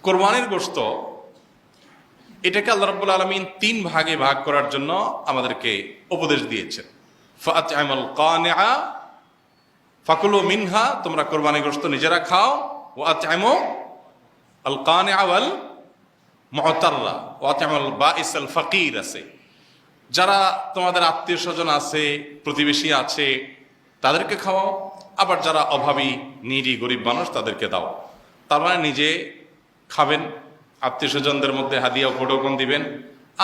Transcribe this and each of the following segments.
কোরবানির গোশত এটাকে আল্লাহ রাব্বুল আলামিন 3 ভাগে ভাগ করার জন্য আমাদেরকে উপদেশ দিয়েছেন। ফাআত'আমাল কানিআ ফাকুলু মিনহা, তোমরা কোরবানির গোশত নিজেরা খাও। ওয়া আত'আমু আল কানিআ ওয়াল মু'তাররা ওয়া আত'আমুল বাঈস আল ফাকির আছে, যারা তোমাদের আত্মীয় স্বজন আছে, প্রতিবেশী আছে, তাদেরকে খাওয়াও। আবার যারা অভাবী, নিডি, গরিব মানুষ, তাদেরকে দাও। তার মানে নিজে খাবেন, আত্মীয় স্বজনদের মধ্যে হাদিয়া উপঢৌকন দিবেন,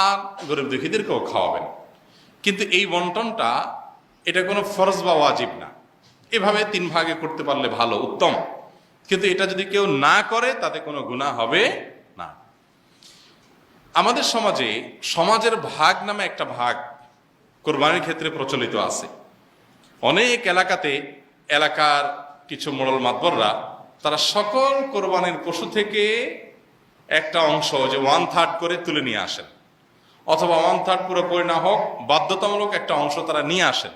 আর গরিব দুঃখীদেরকেও খাওয়াবেন। কিন্তু এই বন্টনটা এটা কোনো ফরজ বা ওয়াজিব না। এভাবে 3 ভাগে করতে পারলে ভালো, উত্তম। কিন্তু এটা যদি কেউ না করে তাতে কোনো গুনাহ হবে না। আমাদের সমাজে সমাজের ভাগ নামে একটা ভাগ কোরবানির ক্ষেত্রে প্রচলিত আছে। অনেক এলাকাতে এলাকার কিছু মোড়ল মাতবররা তারা সকল কোরবানির পশু থেকে একটা অংশ, যে 1/3 করে তুলে নিয়ে আসেন, অথবা 1/3 পুরোপুরি না হোক বাধ্যতামূলক একটা অংশ তারা নিয়ে আসেন,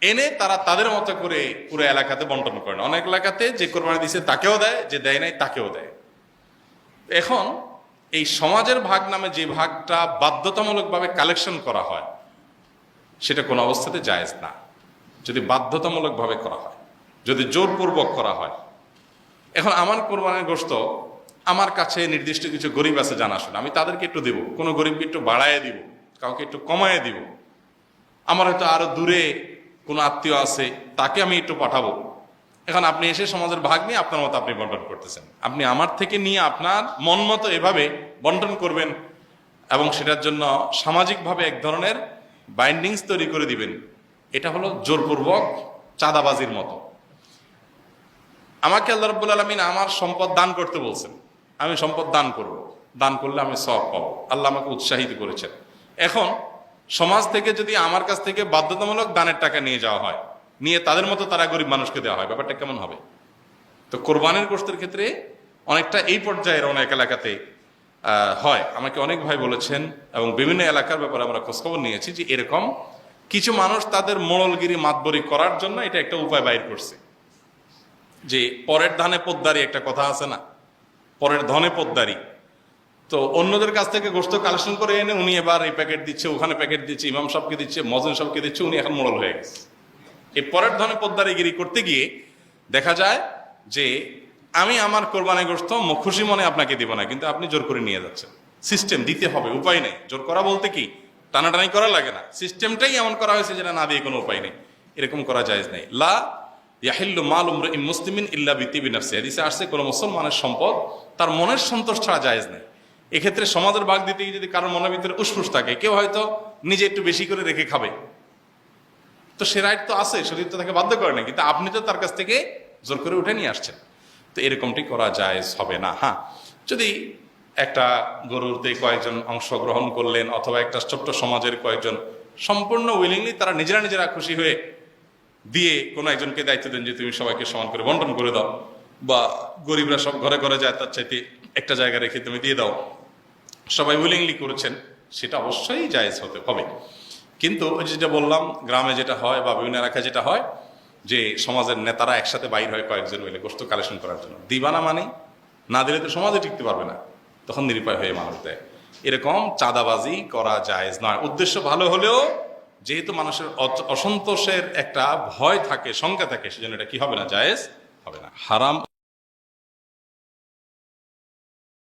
এনে তারা তাদের মতো করে পুরো এলাকাতে বন্টন করেন। অনেক এলাকাতে যে কোরবানি দিয়েছে তাকেও দেয়, যে দেয় নাই তাকেও দেয়। এখন এই সমাজের ভাগ নামে যে ভাগটা বাধ্যতামূলকভাবে কালেকশন করা হয়, সেটা কোনো অবস্থাতে জায়েজ না। যদি বাধ্যতামূলকভাবে করা হয়, যদি জোরপূর্বক করা হয়। এখন আমার কোরবানির গোশত আমার কাছে নির্দিষ্ট কিছু গরিব আছে জানাশোনা, আমি তাদেরকে একটু দেব, কোনো গরিবকে একটু বাড়ায় দিব, কাউকে একটু কমায় দিব। আমার হয়তো আরো দূরে কোনো আত্মীয় আছে, তাকে আমি একটু পাঠাবো। এখন আপনি এসে সমাজের ভাগ নিয়ে আপনার মতো আপনি বন্টন করতেছেন। আপনি আমার থেকে নিয়ে আপনার মন মতো এভাবে বন্টন করবেন এবং সেটার জন্য সামাজিকভাবে এক ধরনের বাইন্ডিংস তৈরি করে দিবেন। এটা হলো জোরপূর্বক চাঁদাবাজির মতো। আমাকে আল্লাহ রাব্বুল আলামিন আমার সম্পদ দান করতে বলছেন, আমি সম্পদ দান করব, দান করলে আমি সওয়াব পাবো, আল্লাহ আমাকে উৎসাহিত করেছেন। এখন সমাজ থেকে যদি আমার কাছ থেকে বাধ্যতামূলক দানের টাকা নিয়ে যাওয়া হয়, নিয়ে তাদের মতো তারা গরিব মানুষকে দেওয়া হয়, ব্যাপারটা কেমন হবে? তো কোরবানির গোশতের ক্ষেত্রে অনেকটা এই পর্যায়ের অনেক এলাকাতে হয়। আমাকে অনেক ভাই বলেছেন এবং বিভিন্ন এলাকার ব্যাপারে আমরা খোঁজখবর নিয়েছি যে এরকম কিছু মানুষ তাদের মোড়লগিরি মাতবরি করার জন্য এটা একটা উপায় বাইর করছে। যে পরের ধানে পোদ্দারি একটা কথা আছে না, পরের ধনে পোদ্দারি। তো অন্যদের কাছ থেকে গোশত কালেকশন করে এনে উনি এবার এই প্যাকেট দিচ্ছে, ওখানে প্যাকেট দিচ্ছে, ইমাম সাহেবকে দিচ্ছে, মজেন সাহেবকে দিচ্ছে, উনি এখন মোড়ল হয়ে গেছে। এই পরের ধনে পোদ্দারিগিরি করতে গিয়ে দেখা যায় যে আমি আমার কোরবানি গোশত খুশি মনে আপনাকে দিব না, কিন্তু আপনি জোর করে নিয়ে যাচ্ছেন। সিস্টেম দিতে হবে, উপায় নেই। জোর করা বলতে কি টানাটানি করা লাগে না, সিস্টেমটাই এমন করা হয়েছে যেটা না দিয়ে কোনো উপায় নেই। এরকম করা জায়েজ নেই। লা ইয়াহিল্লু মাল ইমরিইন মুসলিমিন ইল্লা বিতিবি নাফসি, হাদিসে আসছে কোন মুসলমানের সম্পদ তার মনের সন্তোষ ছাড়া জায়েজ নেই। এক্ষেত্রে সমাজের ভাগ দিতে গিয়ে যদি কারোর মনের ভিতরে উসফুস থাকে, কেউ হয়তো নিজে একটু বেশি করে রেখে খাবে, তো সে রাইট তো আছে, শরীর তো তাকে বাধ্য করে না, কিন্তু আপনি তো তার কাছ থেকে জোর করে উঠে নিয়ে আসছেন। তো এরকমটি করা জায়েজ হবে না। হ্যাঁ, যদি একটা গরুতে কয়েকজন অংশগ্রহণ করলেন, অথবা একটা ছোট্ট সমাজের কয়েকজন সম্পূর্ণ উইলিংলি তারা নিজেরা খুশি হয়ে দিয়ে কোনো একজনকে দায়িত্ব দেন যে তুমি সবাইকে সমান করে বন্টন করে দাও, বা গরিবরা সব ঘরে ঘরে যায়, তার চাইতে একটা জায়গা রেখে তুমি দিয়ে দাও, সবাই উইলিংলি করেছেন, সেটা অবশ্যই জায়েজ হতে হবে। কিন্তু ওই যেটা বললাম, গ্রামে যেটা হয় বা বিভিন্ন এলাকায় যেটা হয় যে সমাজের নেতারা একসাথে বাইর হয় কয়েকজন মিলে গোশত কালেকশন করার জন্য, দিবানা মানে না দিলে তো সমাজে টিকতে পারবে না, তখন নিরুপায় হয়ে মানুষ দেয়। এরকম চাঁদাবাজি করা জায়েজ নয়। উদ্দেশ্য ভালো হলেও যেহেতু মানুষের অসন্তোষের একটা ভয় থাকে, শঙ্কা থাকে, সেজন্য এটা কি হবে না, জায়েজ হবে না। হারাম